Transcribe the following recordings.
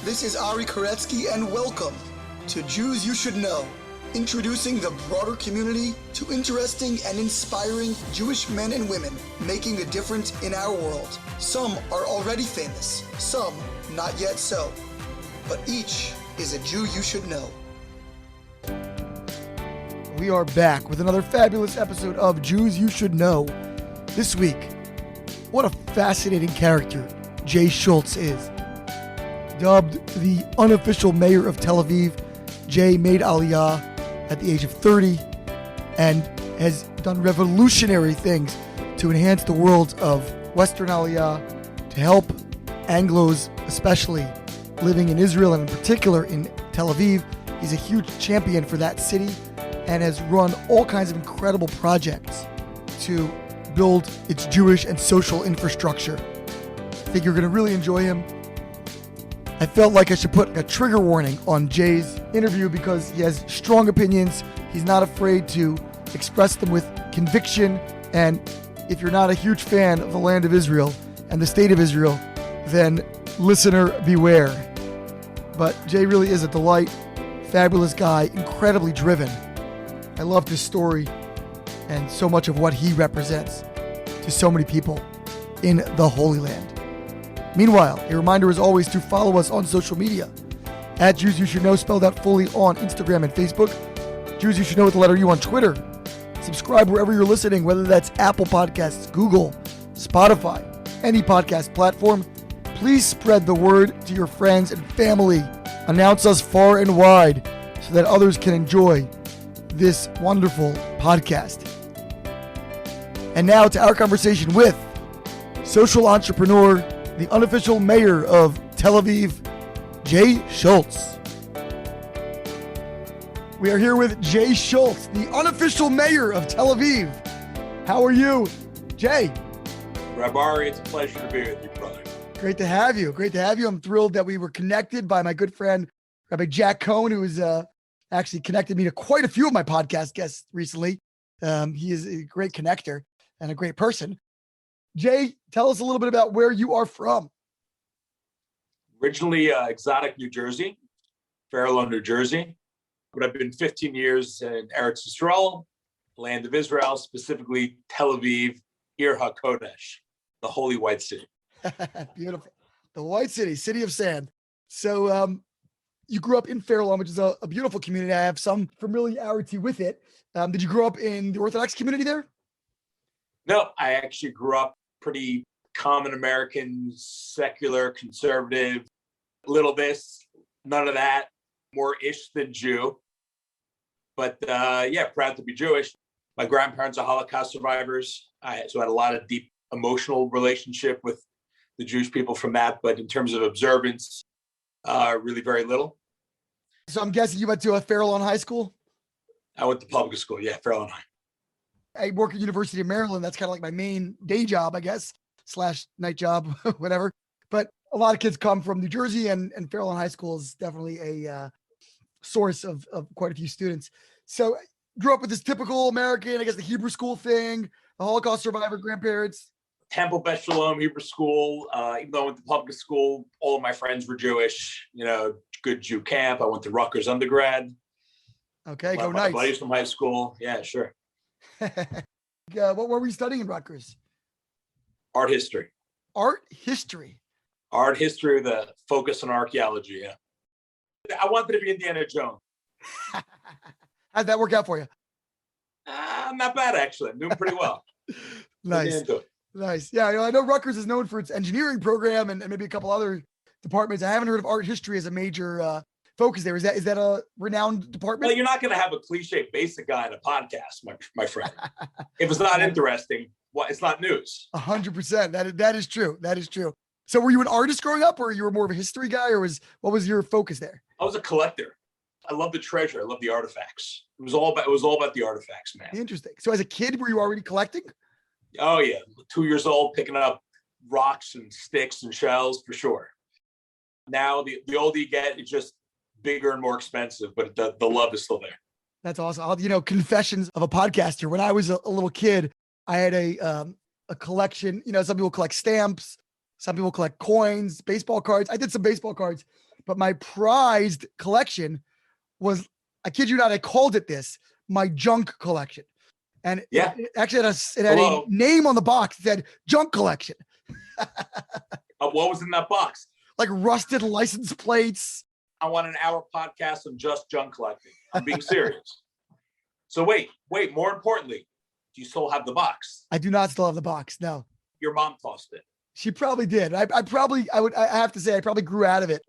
This is Ari Koretsky, and welcome to Jews You Should Know, introducing the broader community to interesting and inspiring Jewish men and women making a difference in our world. Some are already famous, some not yet so, but each is a Jew you should know. We are back with another fabulous episode of Jews You Should Know. This week, what a fascinating character Jay Schultz is. Dubbed the unofficial mayor of Tel Aviv, Jay made Aliyah at the age of 30 and has done revolutionary things to enhance the world of Western Aliyah, to help Anglos, especially living in Israel and in particular in Tel Aviv. He's a huge champion for that city and has run all kinds of incredible projects to build its Jewish and social infrastructure. I think you're going to really enjoy him. I felt like I should put a trigger warning on Jay's interview because he has strong opinions. He's not afraid to express them with conviction. And if you're not a huge fan of the land of Israel and the state of Israel, then listener beware. But Jay really is a delight, fabulous guy, incredibly driven. I loved his story and so much of what he represents to so many people in the Holy Land. Meanwhile, a reminder as always to follow us on social media at Jews You Should Know, spelled out fully on Instagram and Facebook. Jews You Should Know with the letter U on Twitter. Subscribe wherever you're listening, whether that's Apple Podcasts, Google, Spotify, any podcast platform. Please spread the word to your friends and family. Announce us far and wide so that others can enjoy this wonderful podcast. And now to our conversation with social entrepreneur, the unofficial mayor of Tel Aviv, Jay Schultz. We are here with Jay Schultz, the unofficial mayor of Tel Aviv. How are you, Jay? Rabari, it's a pleasure to be with you, brother. Great to have you. Great to have you. I'm thrilled that we were connected by my good friend, Rabbi Jack Cohn, who has actually connected me to quite a few of my podcast guests recently. He is a great connector and a great person. Jay, tell us a little bit about where you are from. Originally exotic New Jersey, Fair Lawn, New Jersey. But I've been 15 years in Eretz Yisrael, land of Israel, specifically Tel Aviv, Ir HaKodesh, the holy white city. Beautiful. The white city, city of sand. So you grew up in Fair Lawn, which is a beautiful community. I have some familiarity with it. Did you grow up in the Orthodox community there? No, I actually grew up pretty common American, secular, conservative, little this, none of that, more ish than Jew. But proud to be Jewish. My grandparents are Holocaust survivors. So I had a lot of deep emotional relationship with the Jewish people from that. But in terms of observance, really very little. So I'm guessing you went to a Fair Lawn High School? I went to public school, Fair Lawn High. I work at University of Maryland. That's kind of like my main day job, I guess, / night job, whatever. But a lot of kids come from New Jersey, and Fair Lawn High School is definitely a source of quite a few students. So grew up with this typical American, I guess, the Hebrew school thing, the Holocaust survivor grandparents. Temple Beth Shalom Hebrew school. Even though I went to public school, all of my friends were Jewish. Good Jew camp. I went to Rutgers undergrad. Okay, go my Knights. buddies from high school. Yeah, sure. What were you studying in Rutgers? Art history. Art history. Art history with a focus on archaeology. Yeah. I wanted to be Indiana Jones. How'd that work out for you? Not bad, actually. I'm doing pretty well. Nice. Nice. Yeah, I know Rutgers is known for its engineering program and maybe a couple other departments. I haven't heard of art history as a major focus there. Is that a renowned department? Well, you're not going to have a cliche basic guy in a podcast, my friend. If it's not interesting, it's not news. 100%. That is true. That is true. So were you an artist growing up, or you were more of a history guy, or what was your focus there? I was a collector. I love the treasure. I love the artifacts. It was all about the artifacts, man. Interesting. So as a kid, were you already collecting? Oh yeah, 2 years old, picking up rocks and sticks and shells for sure. Now the older you get, it's just bigger and more expensive, but the love is still there. That's awesome. Confessions of a podcaster. When I was a little kid, I had a collection. Some people collect stamps. Some people collect coins, baseball cards. I did some baseball cards, but my prized collection was, I kid you not, I called it this, my junk collection. And Yeah. it actually had a name on the box that said junk collection. What was in that box? Like rusted license plates. I want an hour podcast on just junk collecting. I'm being serious. So wait, more importantly, do you still have the box? I do not still have the box. No. Your mom tossed it. She probably did. I have to say, I probably grew out of it,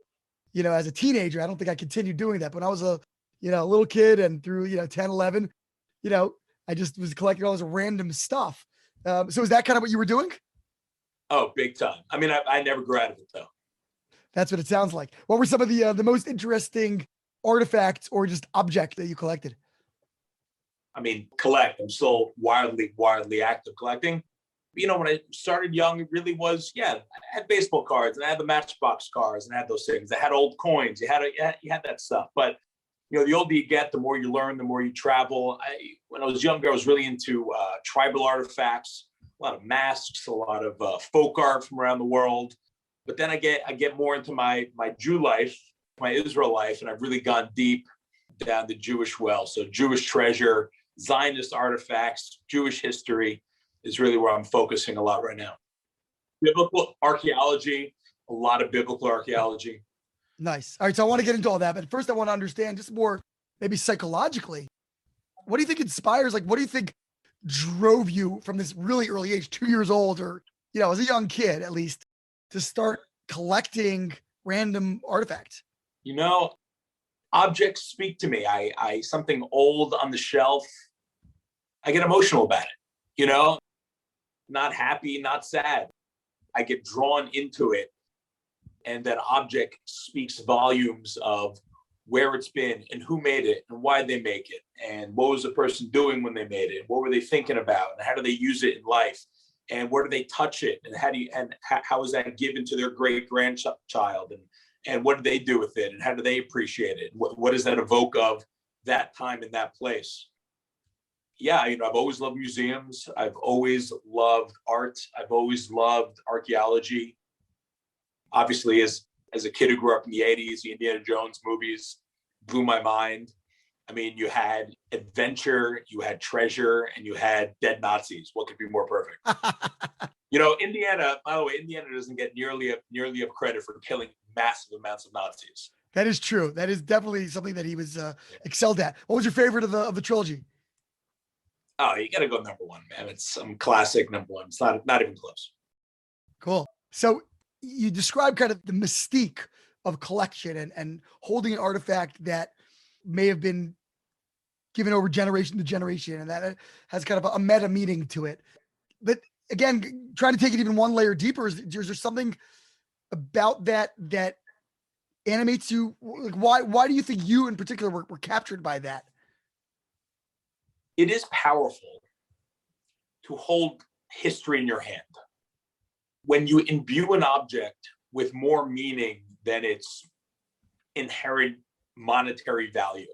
as a teenager. I don't think I continued doing that. But when I was a little kid and through, 10, 11, I just was collecting all this random stuff. So is that kind of what you were doing? Oh, big time. I mean, I never grew out of it though. That's what it sounds like. What were some of the most interesting artifacts or just objects that you collected? I mean, I'm still wildly active collecting. When I started young, it really was, I had baseball cards and I had the Matchbox cars and I had those things. I had old coins. You had that stuff. But, the older you get, the more you learn, the more you travel. When I was younger, I was really into tribal artifacts, a lot of masks, a lot of folk art from around the world. But then I get more into my Jew life, my Israel life, and I've really gone deep down the Jewish well. So Jewish treasure, Zionist artifacts, Jewish history is really where I'm focusing a lot right now. Biblical archaeology, a lot of biblical archaeology. Nice. All right. So I want to get into all that, but first I want to understand just more maybe psychologically. What do you think inspires, what do you think drove you from this really early age, 2 years old, or, as a young kid, at least, to start collecting random artifacts? Objects speak to me. I something old on the shelf, I get emotional about it, not happy, not sad. I get drawn into it. And that object speaks volumes of where it's been and who made it and why they make it and what was the person doing when they made it, what were they thinking about, and how do they use it in life, and where do they touch it, and how is that given to their great grandchild, and what do they do with it, and how do they appreciate it, what does that evoke of that time in that place. I've always loved museums. I've always loved art. I've always loved archaeology. Obviously, as a kid who grew up in the 80s, the Indiana Jones movies blew my mind. I mean, you had adventure, you had treasure, and you had dead Nazis. What could be more perfect? Indiana, by the way, Indiana doesn't get nearly enough credit for killing massive amounts of Nazis. That is true. That is definitely something that he was excelled at. What was your favorite of the trilogy? Oh, you got to go number one, man. It's some classic number one. It's not even close. Cool. So you describe kind of the mystique of collection and holding an artifact that may have been given over generation to generation, and that has kind of a meta meaning to it. But again, trying to take it even one layer deeper, is there something about that animates you? Why do you think you in particular were captured by that? It is powerful to hold history in your hand. When you imbue an object with more meaning than its inherent monetary value,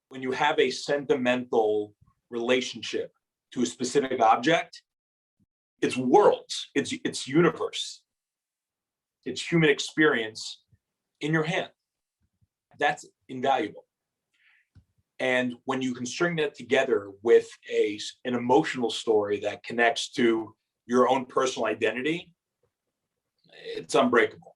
when you have a sentimental relationship to a specific object, it's worlds, it's universe, it's human experience in your hand. That's invaluable. And when you can string that together with an emotional story that connects to your own personal identity, it's unbreakable.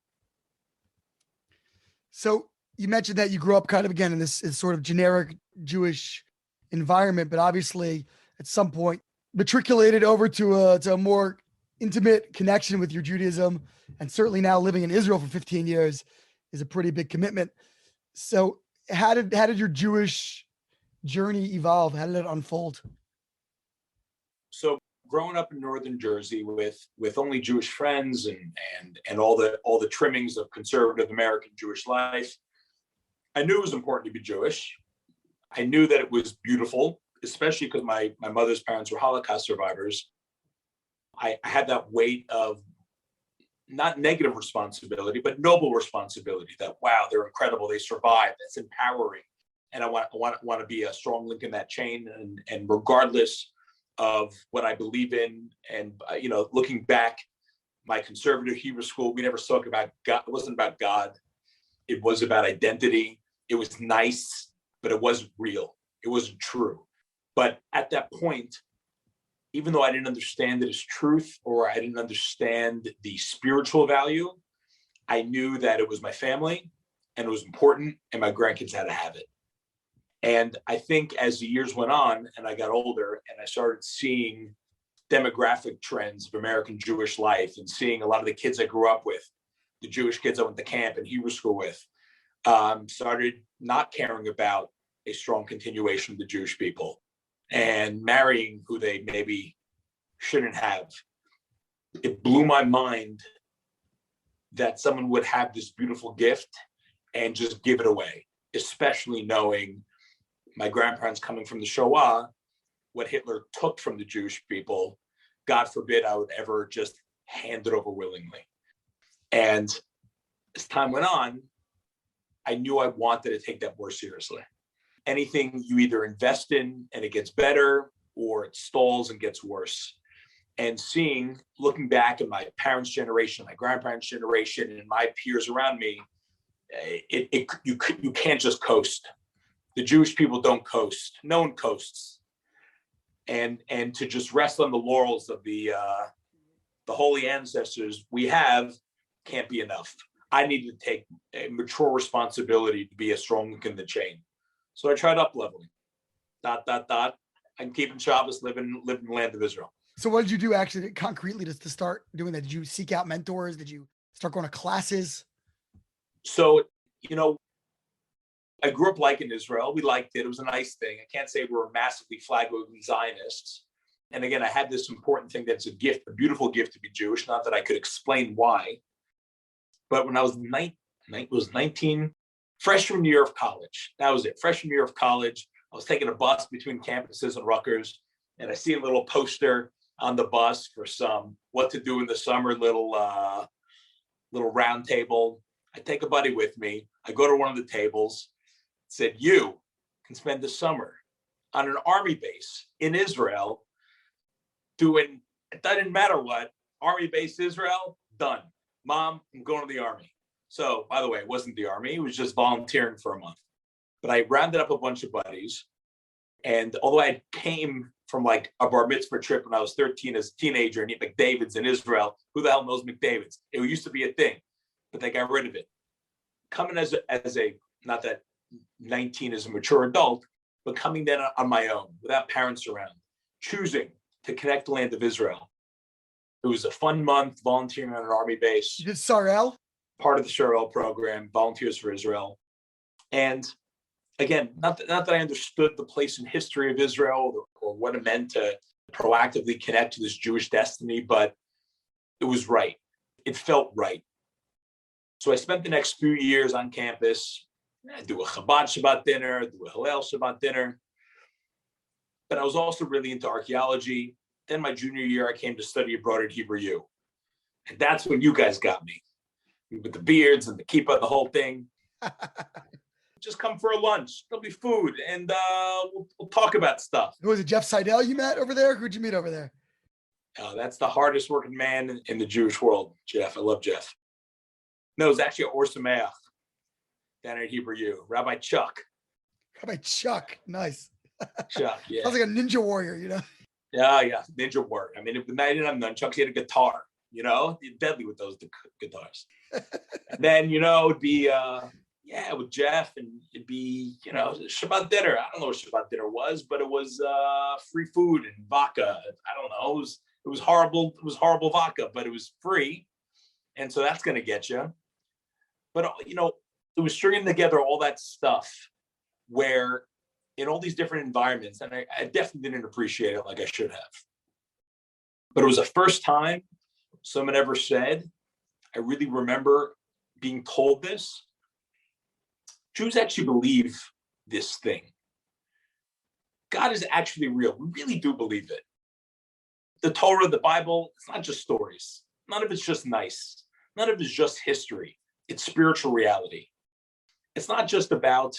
So you mentioned that you grew up kind of, again, in this sort of generic Jewish environment, but obviously at some point matriculated over to a more intimate connection with your Judaism, and certainly now living in Israel for 15 years is a pretty big commitment. So how did your Jewish journey evolve? How did it unfold? So growing up in northern Jersey with only Jewish friends and all the trimmings of conservative American Jewish life, I knew it was important to be Jewish. I knew that it was beautiful, especially because my mother's parents were Holocaust survivors. I had that weight of not negative responsibility, but noble responsibility that, wow, they're incredible. They survived. That's empowering. And I want to be a strong link in that chain. And regardless of what I believe in, and, looking back my conservative Hebrew school, we never spoke about God. It wasn't about God. It was about identity. It was nice, but it wasn't real. It wasn't true. But at that point, even though I didn't understand it as truth, or I didn't understand the spiritual value, I knew that it was my family and it was important, and my grandkids had to have it. And I think as the years went on and I got older and I started seeing demographic trends of American Jewish life and seeing a lot of the kids I grew up with, the Jewish kids I went to camp and Hebrew school with, started not caring about a strong continuation of the Jewish people and marrying who they maybe shouldn't have. It blew my mind that someone would have this beautiful gift and just give it away, especially knowing my grandparents coming from the Shoah, what Hitler took from the Jewish people. God forbid I would ever just hand it over willingly. And as time went on, I knew I wanted to take that more seriously. Anything you either invest in and it gets better, or it stalls and gets worse. And looking back at my parents' generation, my grandparents' generation, and my peers around me, you can't just coast. The Jewish people don't coast. No one coasts. And to just rest on the laurels of the holy ancestors we have can't be enough. I need to take a mature responsibility to be a strong link in the chain. So I tried up leveling. ... I'm keeping Shabbos, living in the land of Israel. So what did you do actually concretely to start doing that? Did you seek out mentors? Did you start going to classes? So, I grew up liking Israel. We liked it. It was a nice thing. I can't say we were massively flag-waving Zionists. And again, I had this important thing that's a gift, a beautiful gift to be Jewish. Not that I could explain why. But when I was 19, freshman year of college, that was it. Freshman year of college, I was taking a bus between campuses in Rutgers, and I see a little poster on the bus for some what to do in the summer little round table. I take a buddy with me. I go to one of the tables. Said, you can spend the summer on an army base in Israel doing, it doesn't matter what, army base Israel, done. Mom, I'm going to the army. So, by the way, it wasn't the army. It was just volunteering for a month. But I rounded up a bunch of buddies. And although I came from like a bar mitzvah trip when I was 13 as a teenager and eat McDavid's in Israel, who the hell knows McDavid's? It used to be a thing, but they got rid of it. Coming as a not that 19 as a mature adult, but coming then on my own without parents around, choosing to connect the land of Israel. It was a fun month volunteering on an army base. You did Sarel? Part of the Sarel program, Volunteers for Israel. And again, not that I understood the place in history of Israel or what it meant to proactively connect to this Jewish destiny, but it was right. It felt right. So I spent the next few years on campus. I do a Chabad Shabbat dinner, do a Hillel Shabbat dinner. But I was also really into archaeology. Then my junior year, I came to study abroad at Hebrew U. And that's when you guys got me. With the beards and the kippah, the whole thing. Just come for a lunch. There'll be food, and we'll talk about stuff. Who was it, Jeff Seidel you met over there? Who'd you meet over there? That's the hardest working man in the Jewish world, Jeff. I love Jeff. No, it was actually Or Sameach down at Hebrew U. Rabbi Chuck. Rabbi Chuck. Nice. Chuck, yeah. Sounds like a ninja warrior, Yeah, ninja warrior. I mean, if the night didn't have nunchucks, he had a guitar, He's deadly with those guitars. And then, it'd be, with Jeff, and it'd be, Shabbat dinner. I don't know what Shabbat dinner was, but it was free food and vodka. I don't know. It was horrible. It was horrible vodka, but it was free. And so that's going to get you. But, it was stringing together all that stuff where in all these different environments, and I definitely didn't appreciate it like I should have. But it was the first time someone ever said, I really remember being told this. Jews actually believe this thing. God is actually real. We really do believe it. The Torah, the Bible, it's not just stories. None of it's just nice. None of it's just history. It's spiritual reality. It's not just about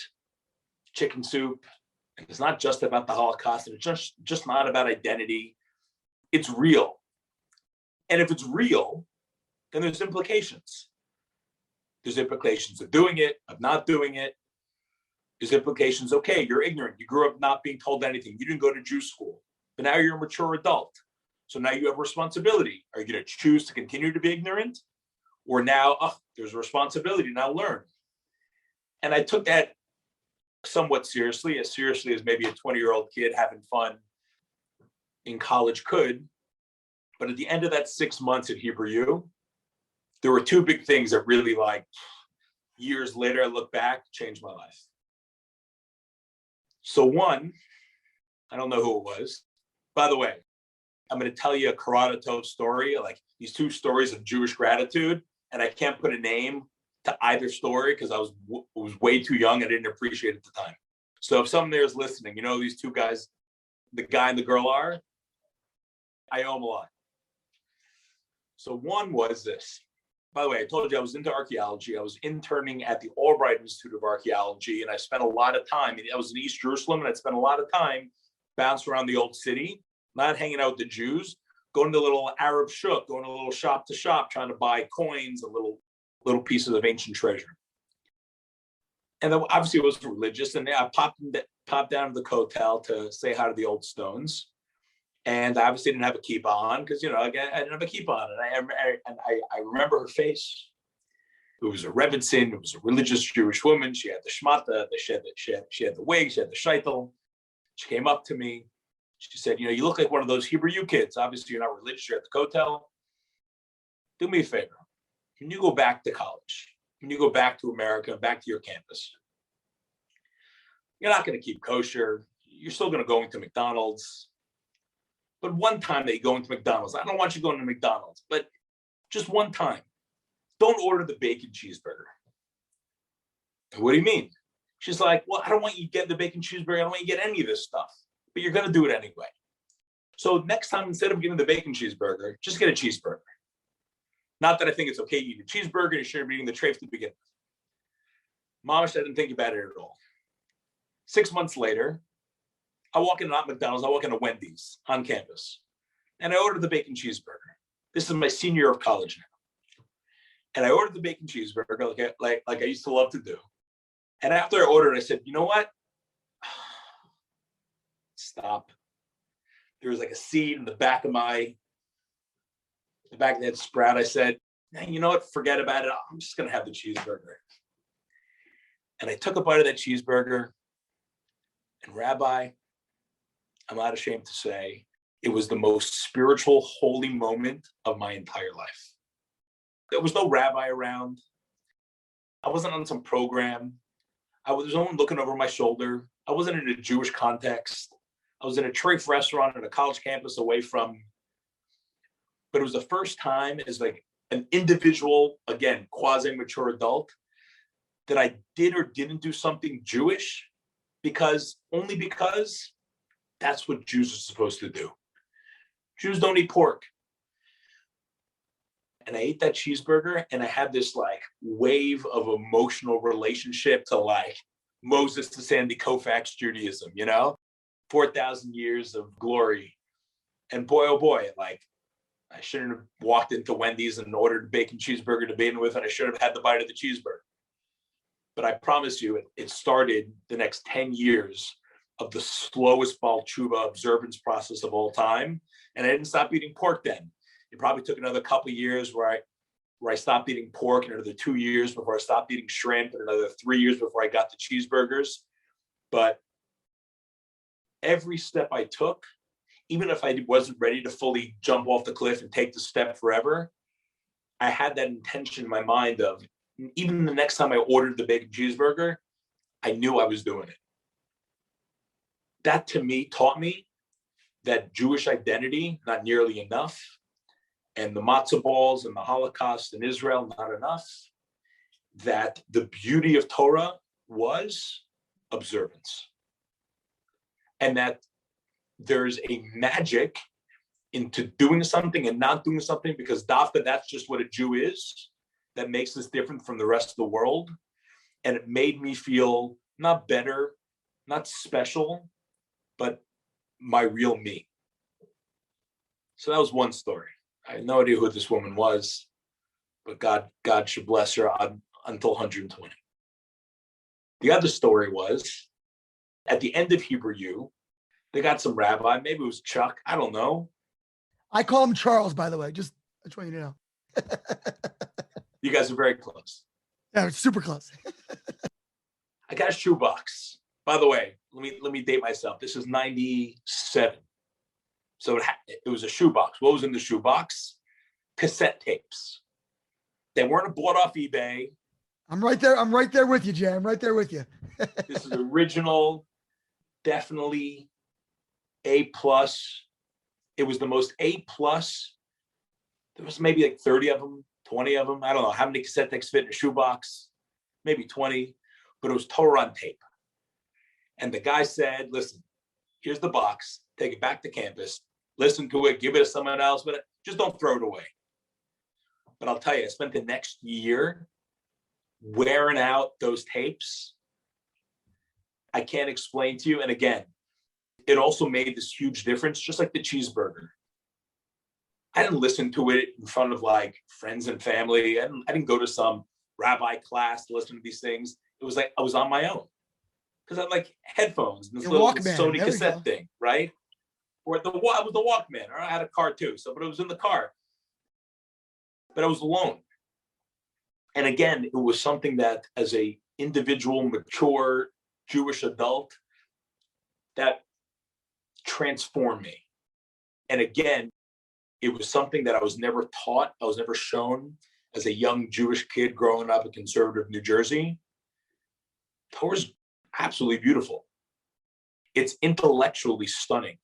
chicken soup. And it's not just about the Holocaust. And it's just not about identity. It's real. And if it's real, then there's implications. There's implications of doing it, of not doing it. There's implications, okay, you're ignorant. You grew up not being told anything. You didn't go to Jew school, but now you're a mature adult. So now you have responsibility. Are you going to choose to continue to be ignorant? Or now, there's a responsibility, now learn. And I took that somewhat seriously as maybe a 20-year-old kid having fun in college could. But at the end of that 6 months at Hebrew U, there were two big things that really, like, years later, I look back, changed my life. So one, I don't know who it was. By the way, I'm going to tell you a Karada Tov story, like these two stories of Jewish gratitude, and I can't put a name to either story because I was way too young. I didn't appreciate it at the time. So if someone there is listening, you know these two guys, the guy and the girl are, I owe them a lot. So one was this. By the way, I told you I was into archaeology. I was interning at the Albright Institute of Archaeology, and I spent a lot of time. I was in East Jerusalem, and I spent a lot of time bouncing around the old city, not hanging out with the Jews, going to a little Arab shuk, going to a little shop to shop, trying to buy coins, little pieces of ancient treasure. And then obviously it was religious, and I popped down to the Kotel to say hi to the old stones. And I obviously didn't have a kippah on because, I didn't have a kippah on. And I remember her face. It was a Rebbitzin. It was a religious Jewish woman. She had the shmata, she had the wig, she had the shaitel. She came up to me. She said, you look like one of those Hebrew U kids. Obviously, you're not religious. You're at the Kotel. Do me a favor. When you go back to college, when you go back to America, back to your campus, you're not going to keep kosher. You're still going to go into McDonald's. But one time that you go into McDonald's, I don't want you going to McDonald's, but just one time, don't order the bacon cheeseburger. What do you mean? She's like, well, I don't want you to get the bacon cheeseburger. I don't want you to get any of this stuff, but you're going to do it anyway. So next time, instead of getting the bacon cheeseburger, just get a cheeseburger. Not that I think it's okay to eat a cheeseburger. You shouldn't be eating the treif to begin with. Mamish, I didn't think about it at all. 6 months later, I walk into not McDonald's, I walk into Wendy's on campus. And I ordered the bacon cheeseburger. This is my senior year of college now. And I ordered the bacon cheeseburger like I used to love to do. And after I ordered, I said, you know what? Stop. There was like a seed in the back of that sprout. I said, you know what? Forget about it. I'm just going to have the cheeseburger. And I took a bite of that cheeseburger. And Rabbi, I'm not ashamed to say, it was the most spiritual, holy moment of my entire life. There was no rabbi around. I wasn't on some program. I was no one looking over my shoulder. I wasn't in a Jewish context. I was in a treif restaurant at a college campus away from. But it was the first time as like an individual, again, quasi-mature adult, that I did or didn't do something Jewish because that's what Jews are supposed to do. Jews don't eat pork. And I ate that cheeseburger and I had this like wave of emotional relationship to like Moses to Sandy Koufax Judaism, 4,000 years of glory. And boy, oh boy, like I shouldn't have walked into Wendy's and ordered a bacon cheeseburger to begin with, and I should have had the bite of the cheeseburger. But I promise you, it started the next 10 years of the slowest Baal Tshuva observance process of all time. And I didn't stop eating pork then. It probably took another couple of years where I stopped eating pork, and another 2 years before I stopped eating shrimp, and another 3 years before I got the cheeseburgers. But every step I took, even if I wasn't ready to fully jump off the cliff and take the step forever, I had that intention in my mind of, even the next time I ordered the bacon cheeseburger, I knew I was doing it. That to me taught me that Jewish identity, not nearly enough, and the matzo balls and the Holocaust in Israel, not enough, that the beauty of Torah was observance. And that there's a magic into doing something and not doing something, because dafka, that's just what a Jew is, that makes us different from the rest of the world. And it made me feel not better, not special, but my real me. So that was one story. I had no idea who this woman was. but God should bless her until 120. The other story was at the end of Hebrew U, they got some rabbi, maybe it was Chuck, I don't know. I call him Charles, by the way. I just want you to know. You guys are very close. Yeah, it's super close. I got a shoebox. By the way, let me date myself. This is 97. So it was a shoebox. What was in the shoebox? Cassette tapes. They weren't bought off eBay. I'm right there with you, Jay. I'm right there with you. This is original, definitely A+. It was the most A+. There was maybe like 30 of them, 20 of them. I don't know how many cassette tapes fit in a shoebox, maybe 20, but it was Torah on tape. And the guy said, listen, here's the box, take it back to campus, listen to it, give it to someone else, but just don't throw it away. But I'll tell you, I spent the next year wearing out those tapes. I can't explain to you. And again, it also made this huge difference, just like the cheeseburger. I didn't listen to it in front of like friends and family. I didn't go to some rabbi class to listen to these things. It was like I was on my own because I had like headphones and this Your little Walkman. Sony There we cassette go. thing, right? Or it was the Walkman, or I had a car too. So, but it was in the car. But I was alone. And again, it was something that as a individual, mature Jewish adult, that transformed me. And again, it was something that I was never taught. I was never shown as a young Jewish kid growing up in conservative New Jersey. Torah's absolutely beautiful. It's intellectually stunning.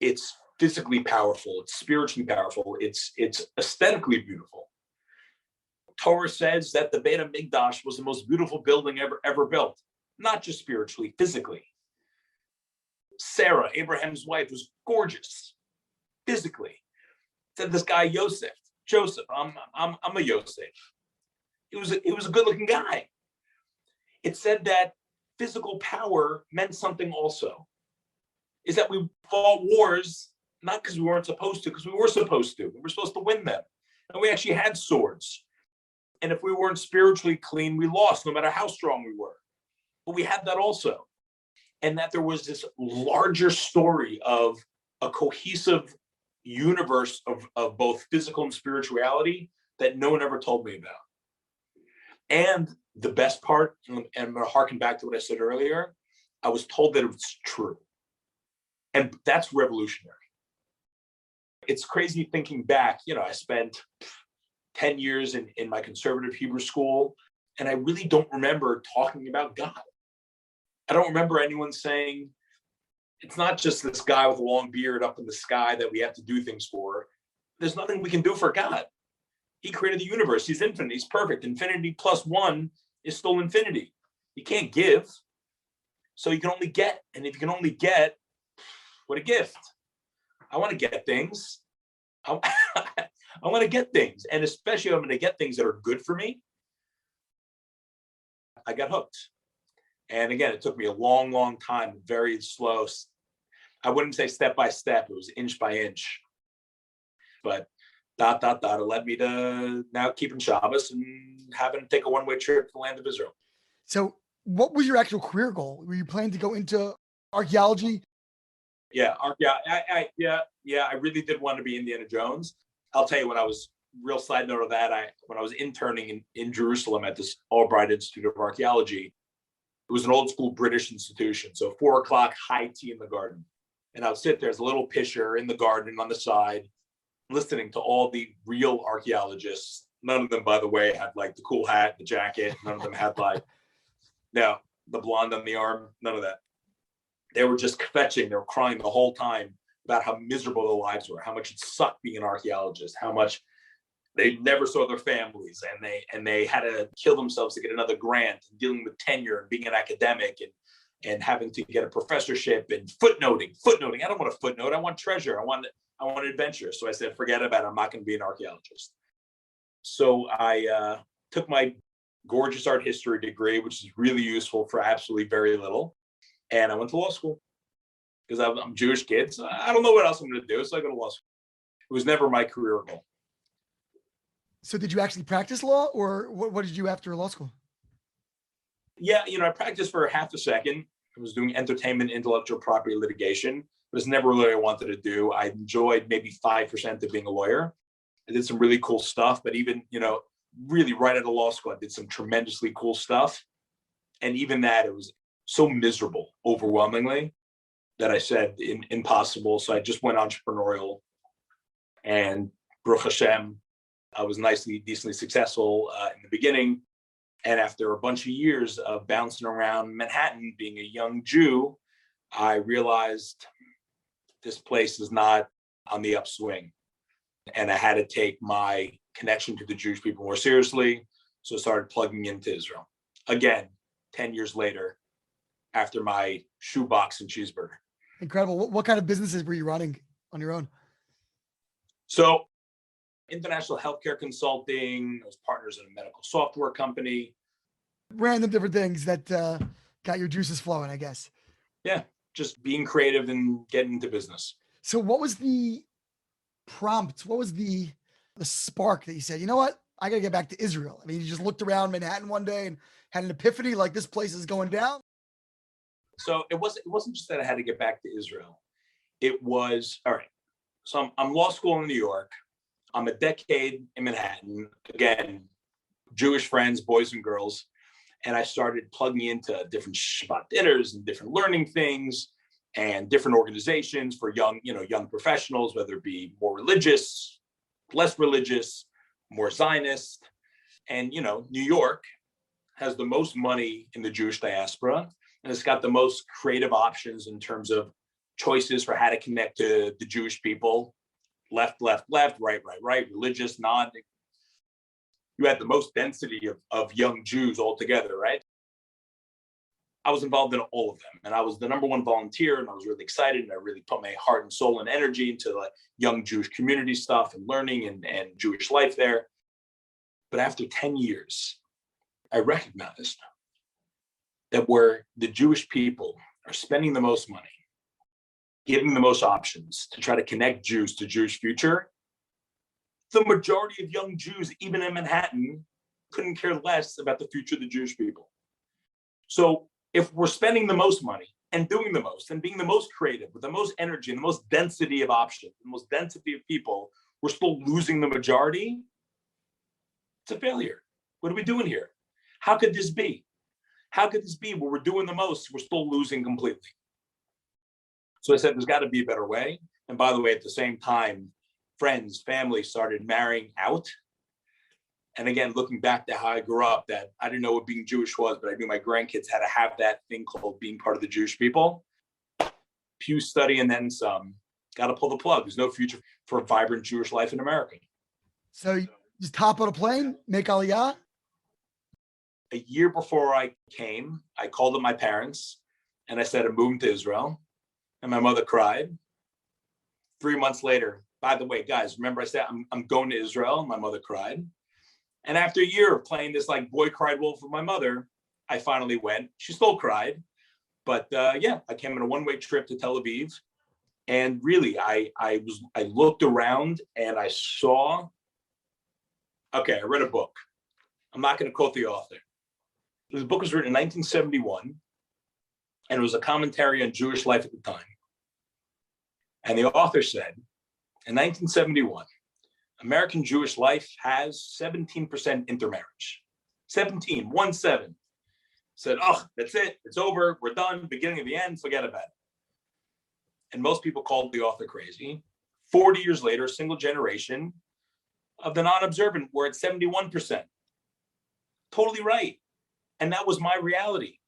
It's physically powerful. It's spiritually powerful. It's aesthetically beautiful. Torah says that the Beit HaMikdash was the most beautiful building ever built, not just spiritually, physically. Sarah, Abraham's wife, was gorgeous, physically. Said this guy Joseph, I'm a Yosef. He was a good-looking guy. It said that physical power meant something also. Is that we fought wars not because we weren't supposed to, because we were supposed to. We were supposed to win them, and we actually had swords. And if we weren't spiritually clean, we lost, no matter how strong we were. But we had that also. And that there was this larger story of a cohesive universe of both physical and spirituality that no one ever told me about. And the best part, and I'm going to harken back to what I said earlier, I was told that it was true. And that's revolutionary. It's crazy thinking back, I spent 10 years in my conservative Hebrew school, and I really don't remember talking about God. I don't remember anyone saying, it's not just this guy with a long beard up in the sky that we have to do things for. There's nothing we can do for God. He created the universe. He's infinite. He's perfect. Infinity plus one is still infinity. You can't give, so you can only get. And if you can only get, what a gift. I want to get things. I want to get things. And especially if I'm going to get things that are good for me, I got hooked. And again, it took me a long, long time, very slow. I wouldn't say step by step. It was inch by inch. But ... it led me to now keeping Shabbos and having to take a one-way trip to the land of Israel. So what was your actual career goal? Were you planning to go into archaeology? Yeah, I really did want to be Indiana Jones. I'll tell you, when I was, real side note of that, when I was interning in Jerusalem at this Albright Institute of Archaeology, it was an old school British institution. So 4:00, high tea in the garden. And I would sit there as a little pisher in the garden on the side, listening to all the real archaeologists. None of them, by the way, had like the cool hat, the jacket. None of them had like, the blonde on the arm, none of that. They were just kvetching. They were crying the whole time about how miserable their lives were, how much it sucked being an archaeologist, how much they never saw their families, and they had to kill themselves to get another grant, and dealing with tenure and being an academic and having to get a professorship and footnoting. I don't want a footnote. I want treasure. I want adventure. So I said, forget about it. I'm not going to be an archaeologist. So I took my gorgeous art history degree, which is really useful for absolutely very little. And I went to law school because I'm a Jewish kid. So I don't know what else I'm going to do. So I go to law school. It was never my career goal. So did you actually practice law, or what did you do after law school? Yeah, I practiced for half a second. I was doing entertainment, intellectual property litigation, but it's never really what I wanted to do. I enjoyed maybe 5% of being a lawyer. I did some really cool stuff, but even, really right out of law school, I did some tremendously cool stuff. And even that, it was so miserable, overwhelmingly, that I said impossible. So I just went entrepreneurial, and Baruch Hashem, I was decently successful in the beginning. And after a bunch of years of bouncing around Manhattan, being a young Jew, I realized this place is not on the upswing. And I had to take my connection to the Jewish people more seriously. So I started plugging into Israel. Again, 10 years later, after my shoebox and cheeseburger. Incredible. What kind of businesses were you running on your own? So international healthcare consulting, I was partners in a medical software company. Random different things that got your juices flowing, I guess. Yeah, just being creative and getting into business. So what was the prompt? What was the spark that you said, you know what? I got to get back to Israel. I mean, you just looked around Manhattan one day and had an epiphany, like this place is going down. So it wasn't just that I had to get back to Israel. It was, all right, so I'm law school in New York. I'm a decade in Manhattan. Again, Jewish friends, boys and girls. And I started plugging into different Shabbat dinners and different learning things and different organizations for young professionals, whether it be more religious, less religious, more Zionist. And, New York has the most money in the Jewish diaspora, and it's got the most creative options in terms of choices for how to connect to the Jewish people. Left, left, left, right, right, right, religious, non. You had the most density of young Jews altogether, right? I was involved in all of them, and I was the number one volunteer, and I was really excited, and I really put my heart and soul and energy into like young Jewish community stuff and learning and Jewish life there. But after 10 years, I recognized that where the Jewish people are spending the most money, giving the most options to try to connect Jews to Jewish future, the majority of young Jews, even in Manhattan, couldn't care less about the future of the Jewish people. So if we're spending the most money and doing the most and being the most creative with the most energy and the most density of options, the most density of people, we're still losing the majority, it's a failure. What are we doing here? How could this be? How could this be where we're doing the most, we're still losing completely? So I said, there's got to be a better way. And by the way, at the same time, friends, family started marrying out. And again, looking back to how I grew up, that I didn't know what being Jewish was, but I knew my grandkids had to have that thing called being part of the Jewish people. Pew study and then some. Got to pull the plug. There's no future for a vibrant Jewish life in America. So you just hop on a plane, make Aliyah? A year before I came, I called up my parents and I said, I'm moving to Israel. And my mother cried. 3 months later, by the way, guys, remember I said, I'm going to Israel? My mother cried. And after a year of playing this like boy cried wolf with my mother, I finally went. She still cried. But yeah, I came on a one-way trip to Tel Aviv. And really, I looked around and I saw, okay, I read a book. I'm not going to quote the author. This book was written in 1971, and it was a commentary on Jewish life at the time. And the author said, in 1971, American Jewish life has 17% intermarriage. 17. Said, oh, that's it. It's over. We're done. Beginning of the end. Forget about it. And most people called the author crazy. 40 years later, a single generation of the non-observant were at 71%. Totally right. And that was my reality,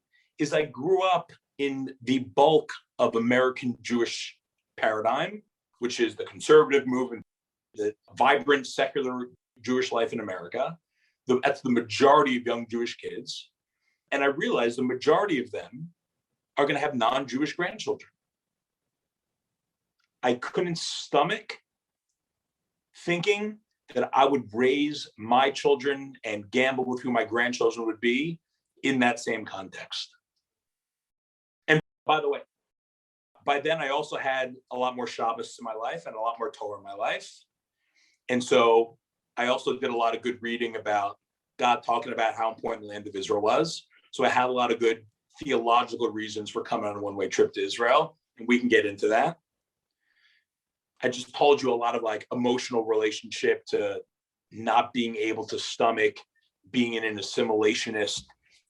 is I grew up in the bulk of American Jewish paradigm, which is the conservative movement, the vibrant secular Jewish life in America. That's the majority of young Jewish kids. And I realized the majority of them are going to have non-Jewish grandchildren. I couldn't stomach thinking that I would raise my children and gamble with who my grandchildren would be in that same context. And by the way, by then I also had a lot more Shabbos in my life and a lot more Torah in my life. And so I also did a lot of good reading about God talking about how important the land of Israel was. So I had a lot of good theological reasons for coming on a one-way trip to Israel, and we can get into that. I just told you a lot of like emotional relationship to not being able to stomach being in an assimilationist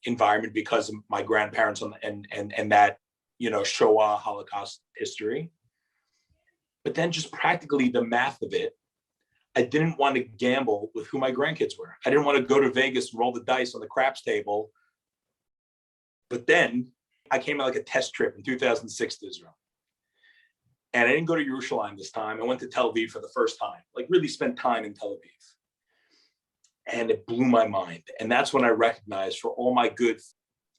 environment because of my grandparents and that, Shoah, Holocaust history. But then just practically the math of it, I didn't want to gamble with who my grandkids were. I didn't want to go to Vegas and roll the dice on the craps table. But then I came on like a test trip in 2006 to Israel. And I didn't go to Jerusalem this time. I went to Tel Aviv for the first time, like really spent time in Tel Aviv. And it blew my mind. And that's when I recognized, for all my good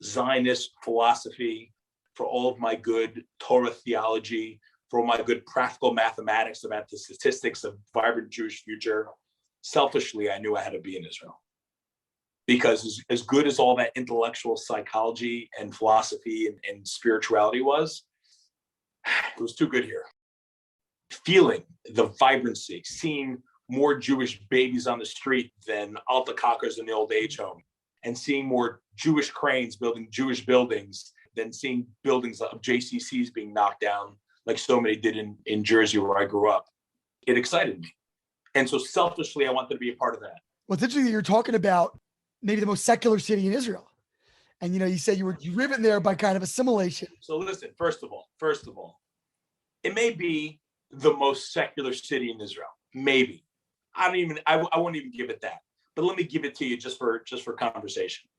Zionist philosophy, for all of my good Torah theology, for all my good practical mathematics about the statistics of vibrant Jewish future, selfishly, I knew I had to be in Israel. Because as good as all that intellectual psychology and philosophy and spirituality was, it was too good here. Feeling the vibrancy, seeing more Jewish babies on the street than altakakers in the old age home, and seeing more Jewish cranes building Jewish buildings than seeing buildings of JCCs being knocked down like so many did in Jersey where I grew up. It excited me. And so selfishly, I wanted to be a part of that. Well, it's interesting that you're talking about maybe the most secular city in Israel. And, you said you were driven there by kind of assimilation. So listen, first of all, it may be the most secular city in Israel. Maybe. I won't even give it that. But let me give it to you just for conversation.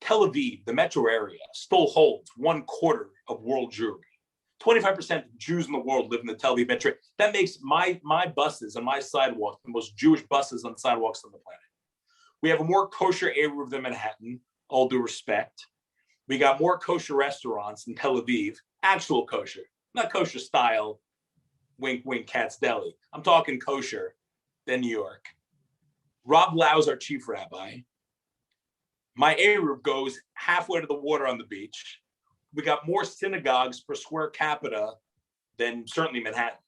Tel Aviv, the metro area, still holds 1/4 of world Jewry. 25% of Jews in the world live in the Tel Aviv metro. That makes my buses and my sidewalks the most Jewish buses on sidewalks on the planet. We have a more kosher Eruv than Manhattan, all due respect. We got more kosher restaurants in Tel Aviv, actual kosher, not kosher style, wink, wink, Cat's Deli. I'm talking kosher than New York. Rob Lau's our chief rabbi. My Eruv goes halfway to the water on the beach. We got more synagogues per square capita than certainly Manhattan.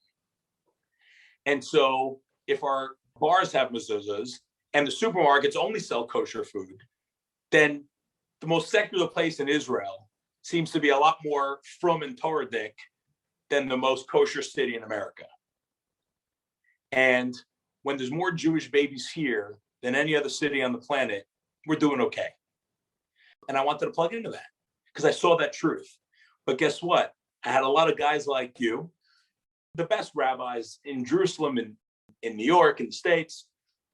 And so if our bars have mezuzahs and the supermarkets only sell kosher food, then the most secular place in Israel seems to be a lot more frum and Torah-dik than the most kosher city in America. And when there's more Jewish babies here than any other city on the planet, we're doing okay. And I wanted to plug into that because I saw that truth. But guess what? I had a lot of guys like you, the best rabbis in Jerusalem and in New York and the States.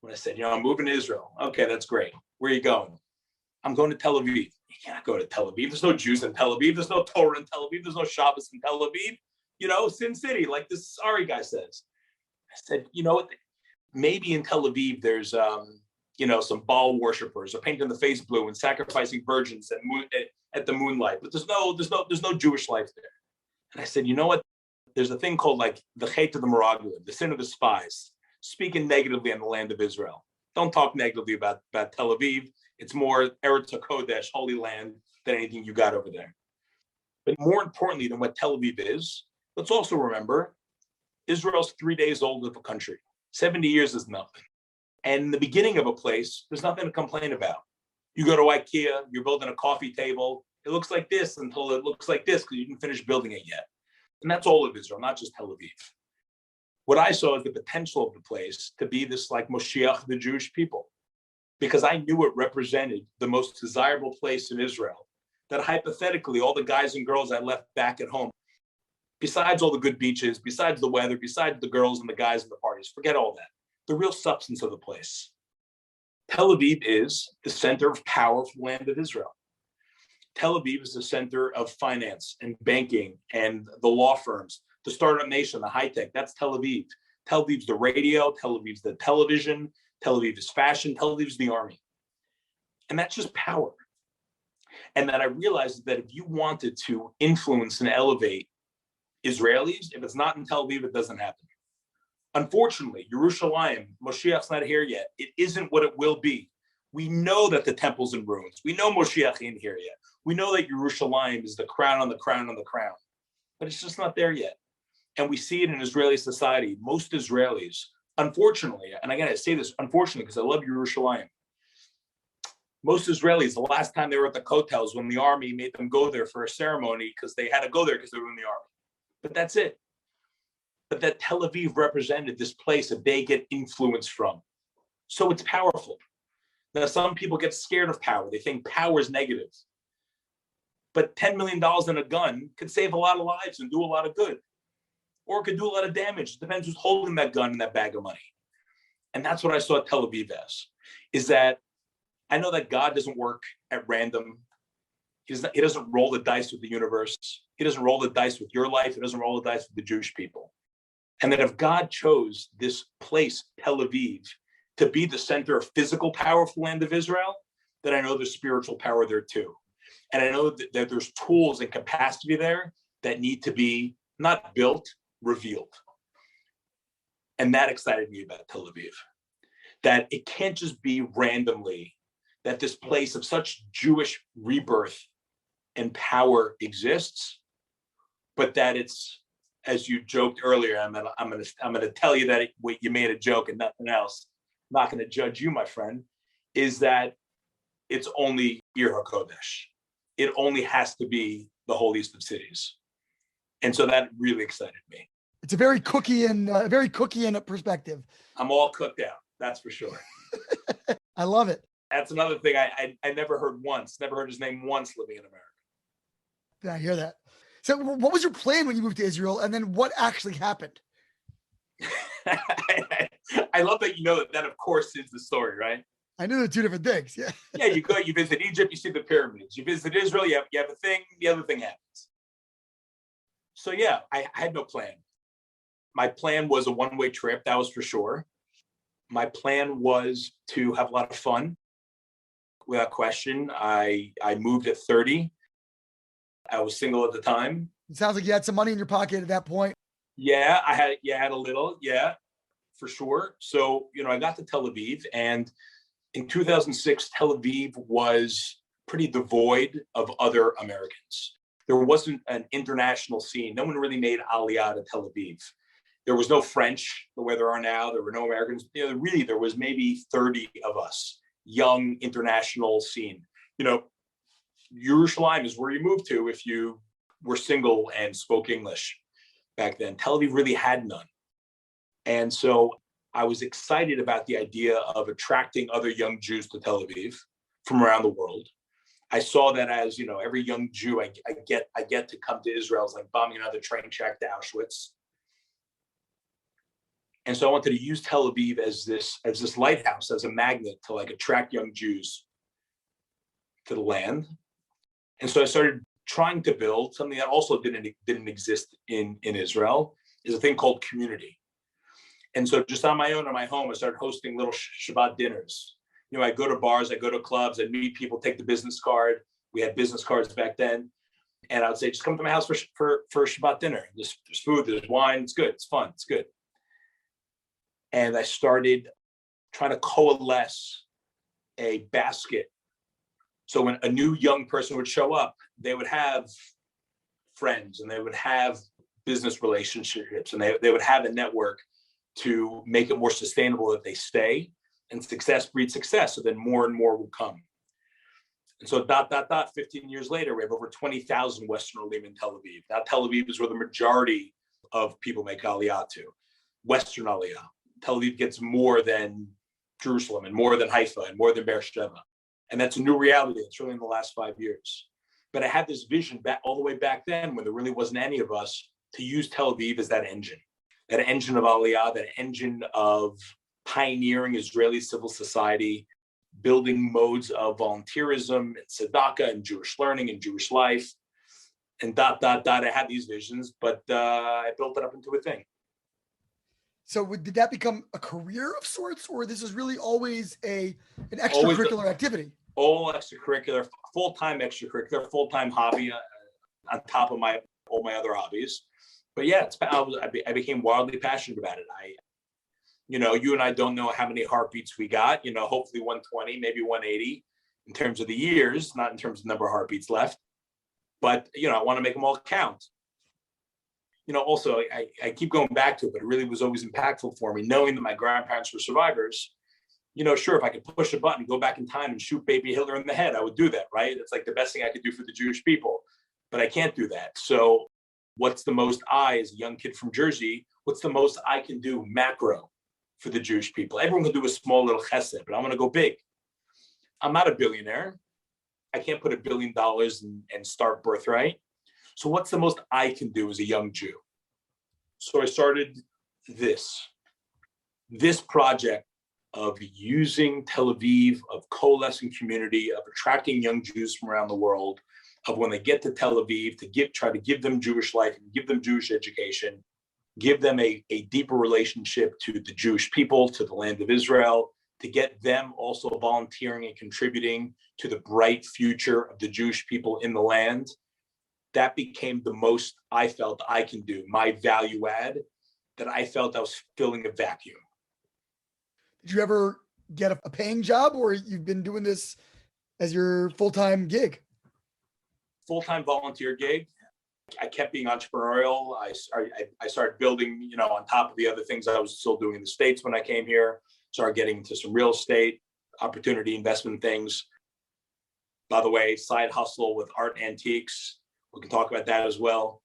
When I said, I'm moving to Israel. Okay, that's great. Where are you going? I'm going to Tel Aviv. You can't go to Tel Aviv. There's no Jews in Tel Aviv. There's no Torah in Tel Aviv. There's no Shabbos in Tel Aviv. Sin City, like this Ari guy says. I said, maybe in Tel Aviv there's some Baal worshipers are painting the face blue and sacrificing virgins at the moonlight, but there's no Jewish life there. And I said, you know what? There's a thing called like the Chet of the Meraglim, the sin of the spies, speaking negatively on the land of Israel. Don't talk negatively about Tel Aviv. It's more Eretz HaKodesh, Holy Land, than anything you got over there. But more importantly than what Tel Aviv is, let's also remember, Israel's 3 days old of a country. 70 years is nothing. And in the beginning of a place, there's nothing to complain about. You go to IKEA, you're building a coffee table. It looks like this until it looks like this because you didn't finish building it yet. And that's all of Israel, not just Tel Aviv. What I saw is the potential of the place to be this like Moshiach, the Jewish people, because I knew it represented the most desirable place in Israel, that hypothetically all the guys and girls I left back at home, besides all the good beaches, besides the weather, besides the girls and the guys and the parties, forget all that. The real substance of the place. Tel Aviv is the center of power for the land of Israel. Tel Aviv is the center of finance and banking and the law firms, the startup nation, the high tech. That's Tel Aviv. Tel Aviv's the radio, Tel Aviv's the television, Tel Aviv is fashion, Tel Aviv's the army. And that's just power. And that I realized that if you wanted to influence and elevate Israelis, if it's not in Tel Aviv, it doesn't happen. Unfortunately, Yerushalayim, Moshiach's not here yet. It isn't what it will be. We know that the temple's in ruins. We know Moshiach ain't here yet. We know that Yerushalayim is the crown on the crown on the crown. But it's just not there yet. And we see it in Israeli society. Most Israelis unfortunately, and again, I say this unfortunately because I love Yerushalayim, most Israelis, the last time they were at the Kotels when the army made them go there for a ceremony because they had to go there because they were in the army. But that's it. But that Tel Aviv represented this place that they get influence from. So it's powerful. Now, some people get scared of power. They think power is negative. But $10 million in a gun could save a lot of lives and do a lot of good. Or it could do a lot of damage. It depends who's holding that gun and that bag of money. And that's what I saw Tel Aviv as, is that I know that God doesn't work at random. He doesn't roll the dice with the universe. He doesn't roll the dice with your life. He doesn't roll the dice with the Jewish people. And that if God chose this place, Tel Aviv, to be the center of physical power for the land of Israel, then I know there's spiritual power there too. And I know that there's tools and capacity there that need to be not built, revealed. And that excited me about Tel Aviv. That it can't just be randomly that this place of such Jewish rebirth and power exists, but that it's, as you joked earlier, I'm gonna tell you that you made a joke and nothing else. I'm not going to judge you, my friend. Is that it's only Ir HaKodesh. It only has to be the holiest of cities, and so that really excited me. It's a very Cookian perspective. I'm all cooked out, that's for sure. I love it. That's another thing I never heard his name once living in America. Yeah, I hear that. So what was your plan when you moved to Israel, and then what actually happened? I love that you know that of course is the story, right? I knew the two different things. Yeah. Yeah, you go, you visit Egypt, you see the pyramids. You visit Israel, you have a thing, the other thing happens. So yeah, I had no plan. My plan was a one-way trip, that was for sure. My plan was to have a lot of fun. Without question, I moved at 30. I was single at the time. It sounds like you had some money in your pocket at that point. Yeah, I had a little, yeah, for sure. So, I got to Tel Aviv, and in 2006, Tel Aviv was pretty devoid of other Americans. There wasn't an international scene. No one really made Aliyah to Tel Aviv. There was no French the way there are now. There were no Americans. Really, there was maybe 30 of us, young international scene. Yerushalayim is where you moved to if you were single and spoke English back then. Tel Aviv really had none. And so I was excited about the idea of attracting other young Jews to Tel Aviv from around the world. I saw that as, every young Jew I get to come to Israel is like bombing another train track to Auschwitz. And so I wanted to use Tel Aviv as this lighthouse, as a magnet to attract young Jews to the land. And so I started trying to build something that also didn't exist in Israel, is a thing called community. And so just on my own in my home, I started hosting little Shabbat dinners. I go to bars, I go to clubs, I meet people, take the business card. We had business cards back then. And I would say, just come to my house for Shabbat dinner. There's food, there's wine, it's good, it's fun, it's good. And I started trying to coalesce a basket. So when a new young person would show up, they would have friends and they would have business relationships and they would have a network to make it more sustainable that they stay, and success breeds success. So then more and more will come. And so 15 years later, we have over 20,000 Western Olim in Tel Aviv. Now Tel Aviv is where the majority of people make Aliyah to, Western Aliyah. Tel Aviv gets more than Jerusalem and more than Haifa and more than Beersheba. And that's a new reality. It's really in the last 5 years. But I had this vision all the way back then when there really wasn't any of us, to use Tel Aviv as that engine of Aliyah, that engine of pioneering Israeli civil society, building modes of volunteerism and tzedakah and Jewish learning and Jewish life, and ... I had these visions, but I built it up into a thing. So did that become a career of sorts, or this is really always an extracurricular activity? All extracurricular, full-time extracurricular, full-time hobby on top of all my other hobbies. But yeah, I became wildly passionate about it. You and I don't know how many heartbeats we got, hopefully 120, maybe 180 in terms of the years, not in terms of number of heartbeats left. But, I want to make them all count. Also, I keep going back to it, but it really was always impactful for me, knowing that my grandparents were survivors. Sure, if I could push a button, go back in time and shoot baby Hitler in the head, I would do that, right? It's like the best thing I could do for the Jewish people, but I can't do that. So what's the most as a young kid from Jersey, what's the most I can do macro for the Jewish people? Everyone can do a small little chesed, but I want to go big. I'm not a billionaire. I can't put $1 billion and start Birthright. So what's the most I can do as a young Jew? So I started this project of using Tel Aviv, of coalescing community, of attracting young Jews from around the world, of when they get to Tel Aviv, try to give them Jewish life, and give them Jewish education, give them a deeper relationship to the Jewish people, to the land of Israel, to get them also volunteering and contributing to the bright future of the Jewish people in the land. That became the most I felt I can do, my value add, that I felt I was filling a vacuum. Did you ever get a paying job, or you've been doing this as your full-time gig? Full-time volunteer gig. I kept being entrepreneurial. I started building, on top of the other things I was still doing in the States when I came here. Started getting into some real estate, opportunity investment things. By the way, side hustle with art antiques. We can talk about that as well.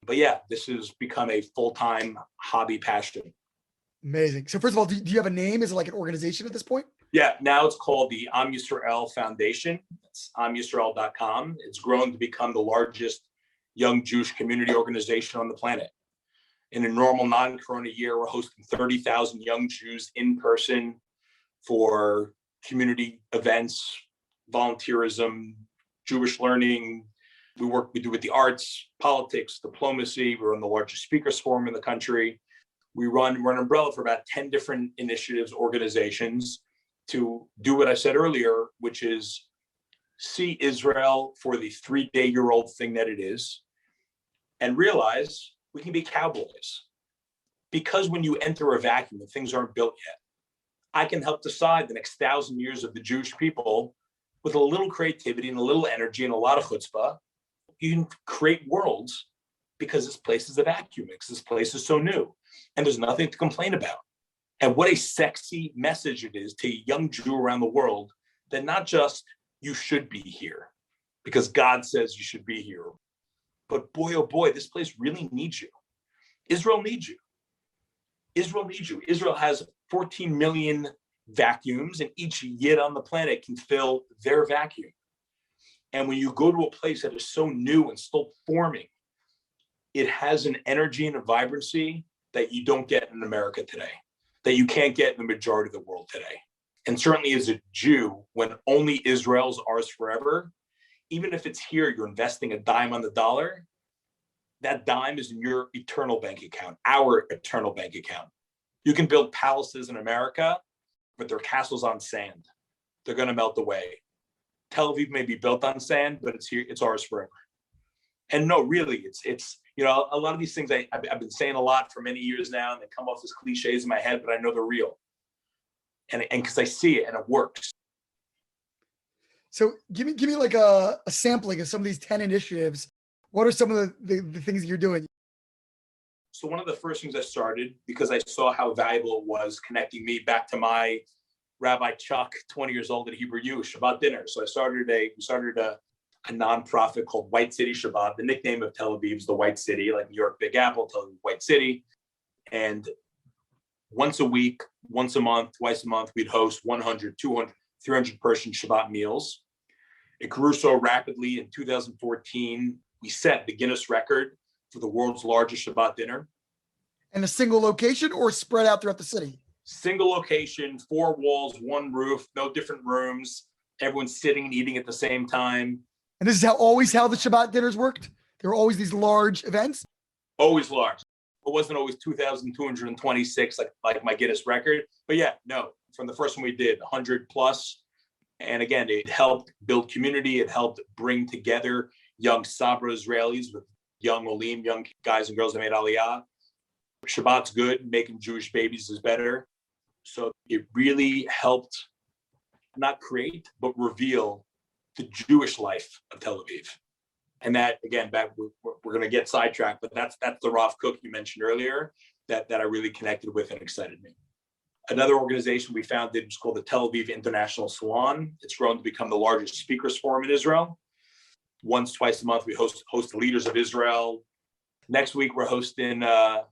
But yeah, this has become a full-time hobby passion. Amazing. So first of all, do you have a name? Is it like an organization at this point? Yeah, now it's called the Am Yisrael Foundation. It's amyisrael.com. It's grown to become the largest young Jewish community organization on the planet. In a normal non-corona year, we're hosting 30,000 young Jews in person for community events, volunteerism, Jewish learning. We do with the arts, politics, diplomacy. We run the largest speakers forum in the country. We're an umbrella for about 10 different initiatives, organizations, to do what I said earlier, which is see Israel for the 3-day-year-old thing that it is, and realize we can be cowboys. Because when you enter a vacuum and things aren't built yet, I can help decide the next 1,000 years of the Jewish people with a little creativity and a little energy and a lot of chutzpah. You can create worlds because this place is a vacuum, because this place is so new and there's nothing to complain about. And what a sexy message it is to a young Jew around the world that not just you should be here because God says you should be here, but boy, oh boy, this place really needs you. Israel needs you. Israel needs you. Israel has 14 million vacuums, and each yid on the planet can fill their vacuum. And when you go to a place that is so new and still forming, it has an energy and a vibrancy that you don't get in America today, that you can't get in the majority of the world today. And certainly as a Jew, when only Israel's ours forever, even if it's here, you're investing a dime on the dollar, that dime is in your eternal bank account, our eternal bank account. You can build palaces in America, but they're castles on sand. They're going to melt away. Tel Aviv may be built on sand, but it's here, it's ours forever. And no, really, it's a lot of these things I've been saying a lot for many years now, and they come off as cliches in my head, but I know they're real. And because I see it and it works. So give me like a sampling of some of these 10 initiatives. What are some of the things that you're doing? So one of the first things I started, because I saw how valuable it was connecting me back to my Rabbi Chuck, 20 years old at Hebrew U, Shabbat dinner. So we started a nonprofit called White City Shabbat. The nickname of Tel Aviv is the White City, like New York, Big Apple, Tel Aviv, White City. And once a week, once a month, twice a month, we'd host 100, 200, 300 person Shabbat meals. It grew so rapidly. In 2014, we set the Guinness record for the world's largest Shabbat dinner. In a single location or spread out throughout the city? Single location, 4 walls, 1 roof, no different rooms. Everyone's sitting and eating at the same time. And this is always how the Shabbat dinners worked? There were always these large events? Always large. It wasn't always 2,226 like my Guinness record. But yeah, no, from the first one we did, 100 plus. And again, it helped build community. It helped bring together young Sabra Israelis with young olim, young guys and girls that made Aliyah. Shabbat's good. Making Jewish babies is better. So it really helped not create, but reveal the Jewish life of Tel Aviv. And that, again, we're going to get sidetracked, but that's the Rav Kook you mentioned earlier that I really connected with and excited me. Another organization we founded was called the Tel Aviv International Salon. It's grown to become the largest speakers forum in Israel. Once, twice a month, we host the leaders of Israel. Next week, we're hosting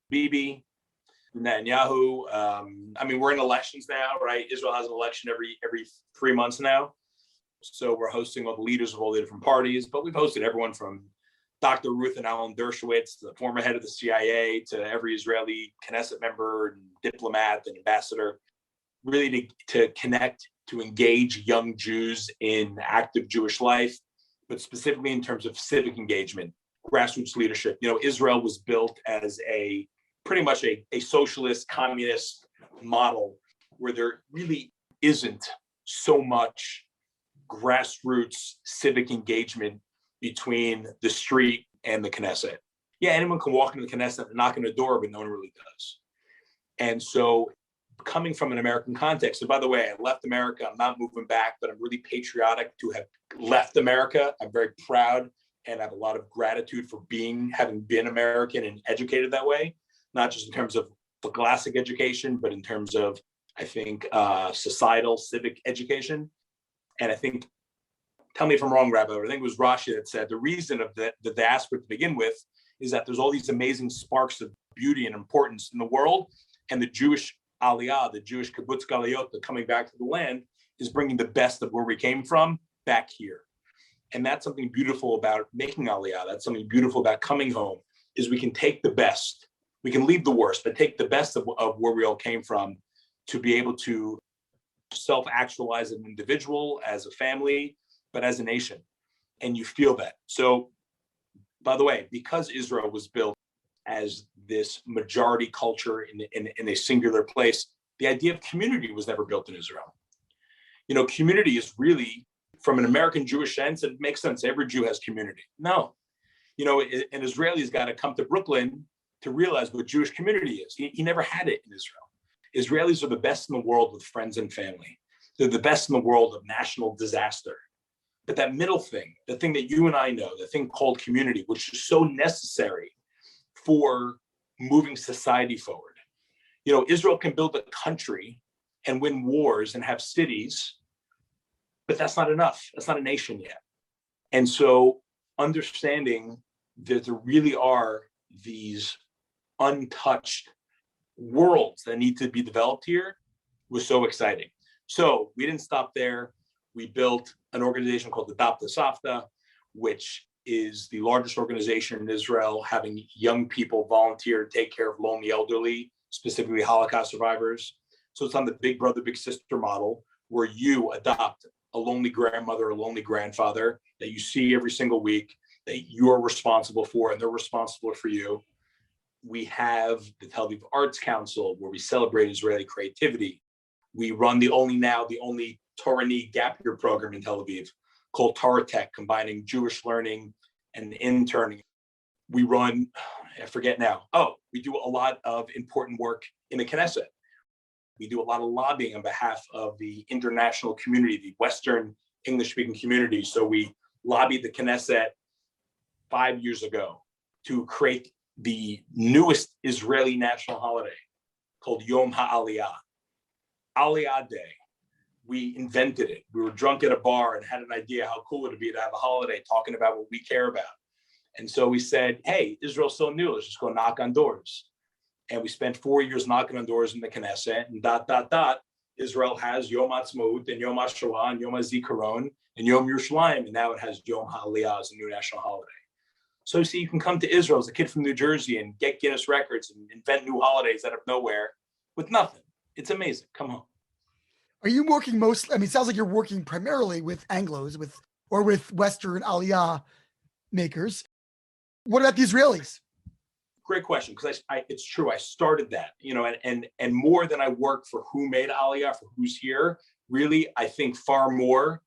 Bibi, Netanyahu. We're in elections now, right? Israel has an election every 3 months now. So we're hosting all the leaders of all the different parties, but we've hosted everyone from Dr. Ruth and Alan Dershowitz, the former head of the CIA, to every Israeli Knesset member and diplomat and ambassador, really to connect, to engage young Jews in active Jewish life, but specifically in terms of civic engagement, grassroots leadership. Israel was built as pretty much a socialist, communist model where there really isn't so much grassroots civic engagement between the street and the Knesset. Yeah, anyone can walk into the Knesset and knock on the door, but no one really does. And so coming from an American context, and by the way, I left America, I'm not moving back, but I'm really patriotic to have left America. I'm very proud and I have a lot of gratitude for having been American and educated that way, not just in terms of the classic education, but in terms of, I think, societal, civic education. And I think, tell me if I'm wrong, Rabbi, but I think it was Rashi that said the reason of the diaspora to begin with is that there's all these amazing sparks of beauty and importance in the world, and the Jewish aliyah, the Jewish kibbutz galuyot, the coming back to the land, is bringing the best of where we came from back here. And that's something beautiful about making aliyah. That's something beautiful about coming home, is we can take the best. We can leave the worst, but take the best of where we all came from to be able to self-actualize as an individual, as a family, but as a nation. And you feel that. So, by the way, because Israel was built as this majority culture in a singular place, the idea of community was never built in Israel. Community is really, from an American Jewish sense, it makes sense. Every Jew has community. No. An Israeli's got to come to Brooklyn to realize what Jewish community is. He never had it in Israel. Israelis are the best in the world with friends and family. They're the best in the world of national disaster. But that middle thing, the thing that you and I know, the thing called community, which is so necessary for moving society forward. Israel can build a country and win wars and have cities, but that's not enough. That's not a nation yet. And so understanding that there really are these untouched worlds that need to be developed here was so exciting. So we didn't stop there. We built an organization called the Adopta Safta, which is the largest organization in Israel, having young people volunteer to take care of lonely elderly, specifically Holocaust survivors. So it's on the big brother, big sister model, where you adopt a lonely grandmother, a lonely grandfather that you see every single week, that you're responsible for, and they're responsible for you. We have the Tel Aviv Arts Council, where we celebrate Israeli creativity. We run the only Torah gap year program in Tel Aviv called Torah Tech, combining Jewish learning and interning. We run, I forget now. We do a lot of important work in the Knesset. We do a lot of lobbying on behalf of the international community, the Western English-speaking community. So we lobbied the Knesset 5 years ago to create the newest Israeli national holiday called Yom HaAliyah, Aliyah Day. We invented it. We were drunk at a bar and had an idea how cool it would be to have a holiday talking about what we care about. And so we said, hey, Israel's so new, let's just go knock on doors. And we spent 4 years knocking on doors in the Knesset, and ... Israel has Yom HaAtzmaut and Yom HaShoah and Yom HaZikaron and Yom Yerushalayim, and now it has Yom HaAliyah as a new national holiday. So see, you can come to Israel as a kid from New Jersey and get Guinness records and invent new holidays out of nowhere with nothing. It's amazing. Come home. Are you working mostly? It sounds like you're working primarily with Anglos, with Western Aliyah makers. What about the Israelis? Great question, because it's true. I started that, and more than I work for who made Aliyah, for who's here. Really, I think far more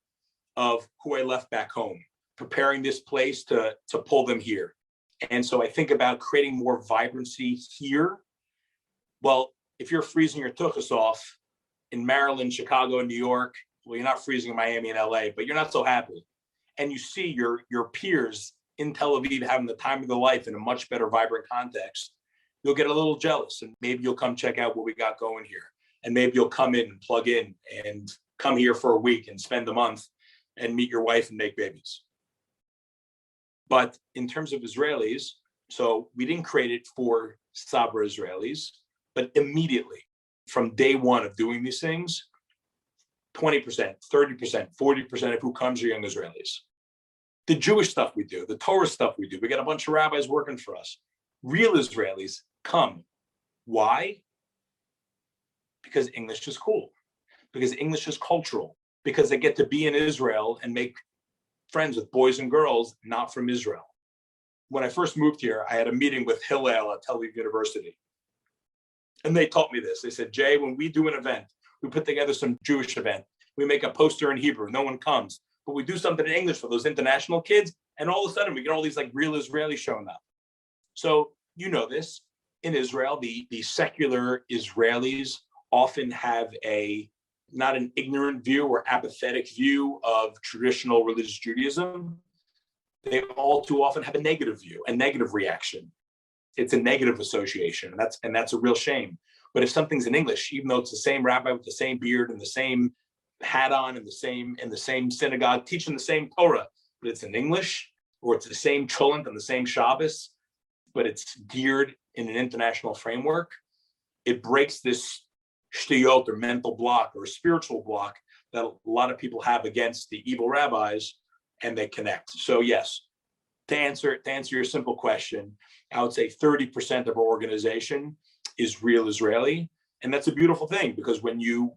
of who I left back home, preparing this place to pull them here. And so I think about creating more vibrancy here. Well, if you're freezing your tuchus off in Maryland, Chicago, and New York, well, you're not freezing in Miami and LA, but you're not so happy. And you see your peers in Tel Aviv having the time of their life in a much better, vibrant context, you'll get a little jealous, and maybe you'll come check out what we got going here. And maybe you'll come in and plug in and come here for a week and spend a month and meet your wife and make babies. But in terms of Israelis, so we didn't create it for Sabra Israelis, but immediately from day one of doing these things, 20%, 30%, 40% of who comes are young Israelis. The Jewish stuff we do, the Torah stuff we do, we got a bunch of rabbis working for us. Real Israelis come. Why? Because English is cool, because English is cultural, because they get to be in Israel and make friends with boys and girls not from Israel. When I first moved here, I had a meeting with Hillel at Tel Aviv University. And they taught me this. They said, Jay, when we do an event, we put together some Jewish event, we make a poster in Hebrew, no one comes, but we do something in English for those international kids, and all of a sudden we get all these like real Israelis showing up. So you know this, in Israel, the secular Israelis often have not an ignorant view or apathetic view of traditional religious Judaism. They all too often have a negative view, a negative reaction. It's a negative association, and that's a real shame. But if something's in English, even though it's the same rabbi with the same beard and the same hat on and the same synagogue teaching the same Torah, but it's in English, or it's the same cholent and the same Shabbos, but it's geared in an international framework, it breaks this shtiyot or mental block or a spiritual block that a lot of people have against the evil rabbis, and they connect. So yes, to answer your simple question, I would say 30% of our organization is real Israeli. And that's a beautiful thing, because when you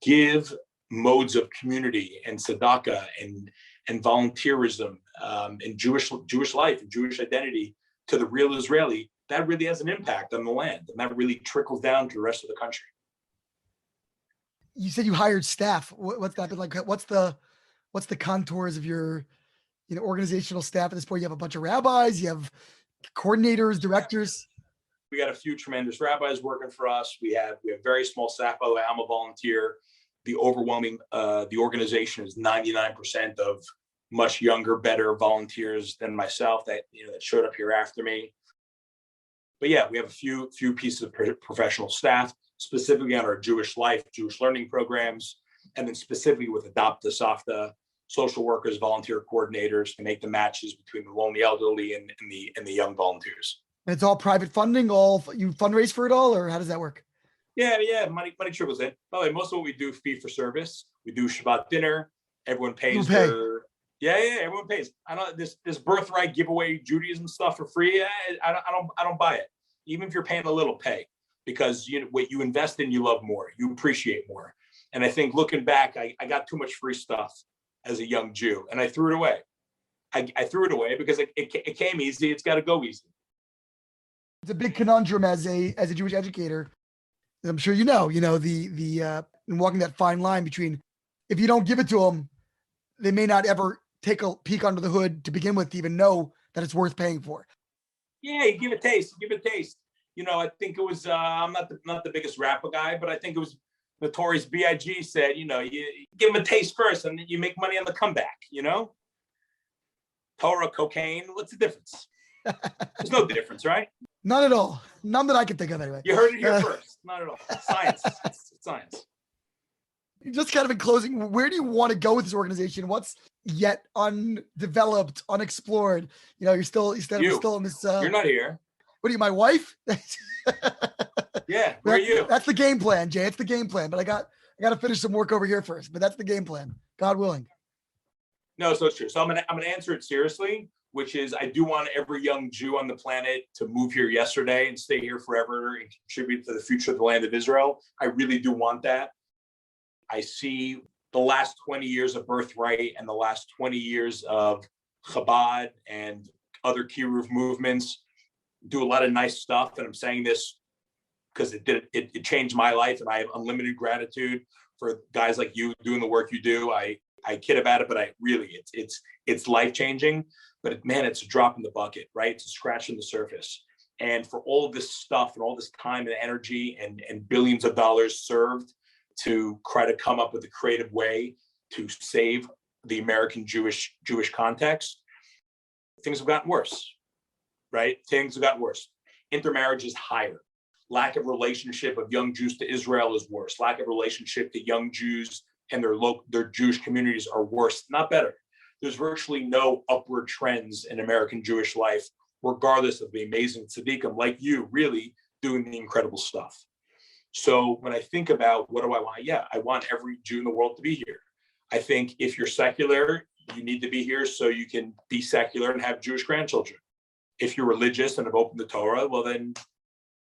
give modes of community and tzedakah and volunteerism and Jewish life and Jewish identity to the real Israeli, that really has an impact on the land, and that really trickles down to the rest of the country. You said you hired staff. What's that been like? What's the contours of your organizational staff at this point? You have a bunch of rabbis, you have coordinators, directors. We got a few tremendous rabbis working for us. We have very small staff. By the way, I'm a volunteer. The organization is 99% of much younger, better volunteers than myself that showed up here after me. But yeah, we have a few pieces of professional staff, specifically on our Jewish life, Jewish learning programs, and then specifically with Adopt the Safta, social workers, volunteer coordinators to make the matches between the lonely elderly and the young volunteers. And it's all private funding. You fundraise for it all, or how does that work? Yeah. Money trickles in. By the way, most of what we do fee for service. We do Shabbat dinner. Everyone pays their. Yeah, everyone pays. I don't this birthright giveaway Judaism stuff for free. I don't buy it. Even if you're paying a little, pay, because what you invest in, you love more, you appreciate more. And I think looking back, I got too much free stuff as a young Jew, and I threw it away. I threw it away because it came easy. It's got to go easy. It's a big conundrum as a Jewish educator. I'm sure the walking that fine line between, if you don't give it to them, they may not ever take a peek under the hood to begin with to even know that it's worth paying for. Yeah, you give it taste. I think it was, I'm not the biggest rapper guy, but I think it was Notorious B.I.G. said, you give them a taste first and then you make money on the comeback, Torah, cocaine, what's the difference? There's no difference, right? None at all. None that I can think of anyway. You heard it here first. Not at all. Science. It's science. Just kind of in closing, where do you want to go with this organization? What's yet undeveloped, unexplored? You're still in this. You're not here. What are you, my wife? Yeah, where are you? That's the game plan, Jay. It's the game plan. But I got to finish some work over here first. But that's the game plan, God willing. No, so it's true. So I'm gonna answer it seriously, which is I do want every young Jew on the planet to move here yesterday and stay here forever and contribute to the future of the land of Israel. I really do want that. I see the last 20 years of Birthright and the last 20 years of Chabad and other Kiruv movements do a lot of nice stuff. And I'm saying this because it changed my life, and I have unlimited gratitude for guys like you doing the work you do. I kid about it, but it's life-changing. But man, it's a drop in the bucket, right? It's a scratch in the surface. And for all of this stuff and all this time and energy and billions of dollars served to try to come up with a creative way to save the American Jewish context, things have gotten worse, right? Things have gotten worse. Intermarriage is higher. Lack of relationship of young Jews to Israel is worse. Lack of relationship to young Jews and their Jewish communities are worse, not better. There's virtually no upward trends in American Jewish life, regardless of the amazing tzaddikim like you really doing the incredible stuff. So when I think about what do I want? Yeah, I want every Jew in the world to be here. I think if you're secular, you need to be here so you can be secular and have Jewish grandchildren. If you're religious and have opened the Torah, well, then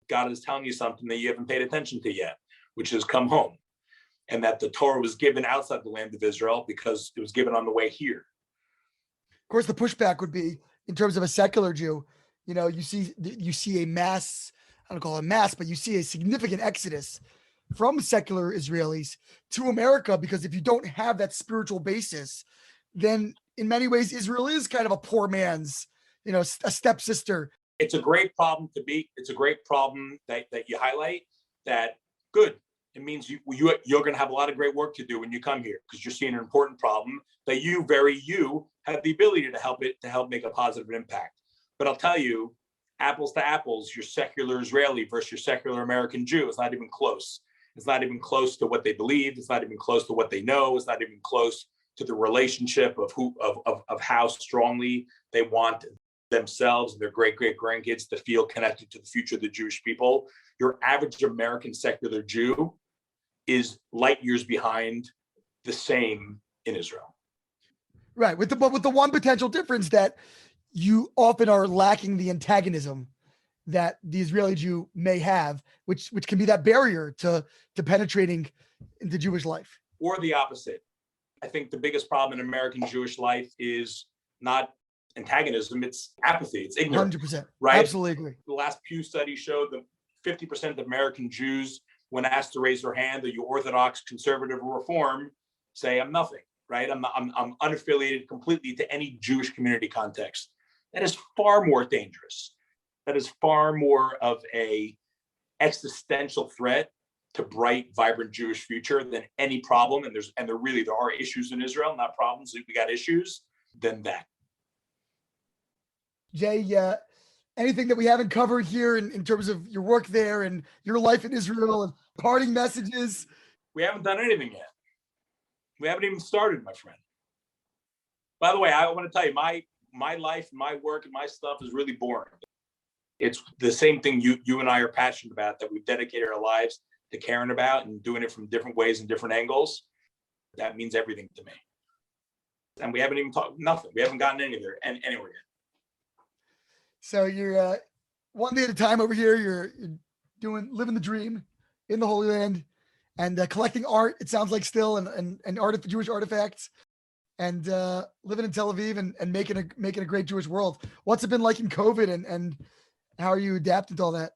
God is telling you something that you haven't paid attention to yet, which is come home. And that the Torah was given outside the land of Israel because it was given on the way here. Of course, the pushback would be in terms of a secular Jew, you see a mass, I don't call it mass, but you see a significant exodus from secular Israelis to America, because if you don't have that spiritual basis, then in many ways, Israel is kind of a poor man's, a stepsister. It's a great problem to be. It's a great problem that you highlight. That good. It means you're going to have a lot of great work to do when you come here, because you're seeing an important problem that you have the ability to help make a positive impact. But I'll tell you, apples to apples, your secular Israeli versus your secular American Jew is not even close. It's not even close to what they believe. It's not even close to what they know. It's not even close to the relationship of how strongly they want themselves and their great grandkids to feel connected to the future of the Jewish people. Your average American secular Jew is light years behind the same in Israel. Right. With the one potential difference that you often are lacking the antagonism that the Israeli Jew may have, which can be that barrier to penetrating into Jewish life. Or the opposite. I think the biggest problem in American Jewish life is not antagonism, it's apathy, it's ignorance. 100%. Right? Absolutely agree. The last Pew study showed that 50% of American Jews, when asked to raise their hand, are you Orthodox, conservative, or Reform, say I'm nothing, right? I'm unaffiliated completely to any Jewish community context. That is far more dangerous. That is far more of a existential threat to bright, vibrant Jewish future than any problem. And there are issues in Israel, not problems. We got issues than that. Jay, anything that we haven't covered here in terms of your work there and your life in Israel and parting messages? We haven't done anything yet. We haven't even started, my friend. By the way, I want to tell you, my life, my work, and my stuff is really boring. It's the same thing you and I are passionate about, that we've dedicated our lives to caring about and doing it from different ways and different angles. That means everything to me. And we haven't even talked nothing. We haven't gotten anywhere yet. So you're one day at a time over here. You're living the dream in the Holy Land and collecting art. It sounds like still and Jewish artifacts, and living in Tel Aviv and making a great Jewish world. What's it been like in COVID, and how are you adapting to all that?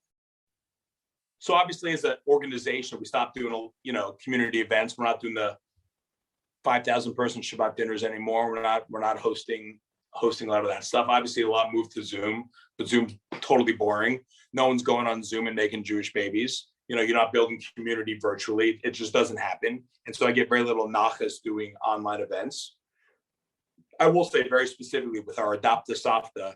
So obviously, as an organization, we stopped doing community events. We're not doing the 5,000 person Shabbat dinners anymore. We're not hosting a lot of that stuff. Obviously, a lot moved to Zoom, but Zoom's totally boring. No one's going on Zoom and making Jewish babies. You're not building community virtually. It just doesn't happen. And so I get very little nachas doing online events. I will say very specifically with our Adopt the Safta,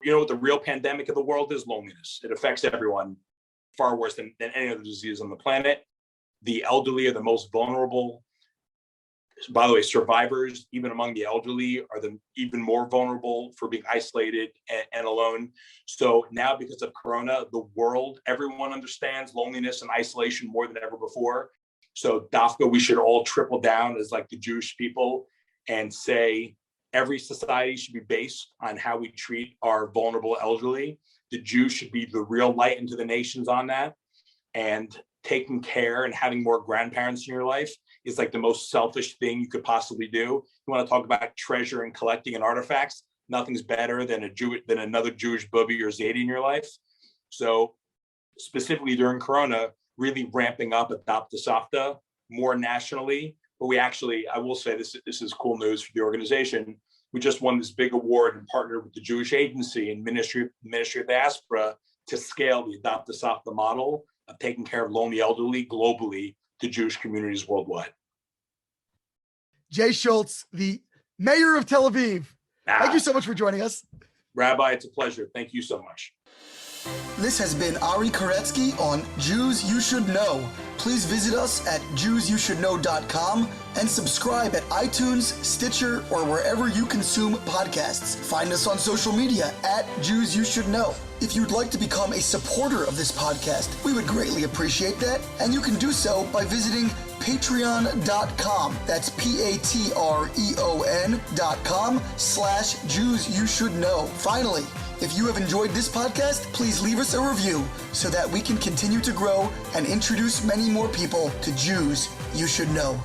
what the real pandemic of the world is? Loneliness. It affects everyone far worse than any other disease on the planet. The elderly are the most vulnerable. By the way, survivors, even among the elderly, are even more vulnerable for being isolated and alone. So now, because of Corona, the world, everyone understands loneliness and isolation more than ever before. So Dafka, we should all triple down as like the Jewish people and say every society should be based on how we treat our vulnerable elderly. The Jews should be the real light into the nations on that. And taking care and having more grandparents in your life is like the most selfish thing you could possibly do. You want to talk about treasure and collecting and artifacts, nothing's better than another Jewish bubby or zaidi in your life. So specifically during Corona, really ramping up Adopt the Safta more nationally. But I will say this is cool news for the organization. We just won this big award and partnered with the Jewish Agency and Ministry of Diaspora to scale the Adopt the Safta model of taking care of lonely elderly globally to Jewish communities worldwide. Jay Schultz, the mayor of Tel Aviv. Thank you so much for joining us. Rabbi, it's a pleasure. Thank you so much. This has been Ari Koretsky on Jews You Should Know. Please visit us at JewsYouShouldKnow.com and subscribe at iTunes, Stitcher, or wherever you consume podcasts. Find us on social media at Jews You Should Know. If you'd like to become a supporter of this podcast, we would greatly appreciate that, and you can do so by visiting patreon.com. That's patreon.com/Jews You Should Know. Finally, if you have enjoyed this podcast, please leave us a review so that we can continue to grow and introduce many more people to Jews You Should Know.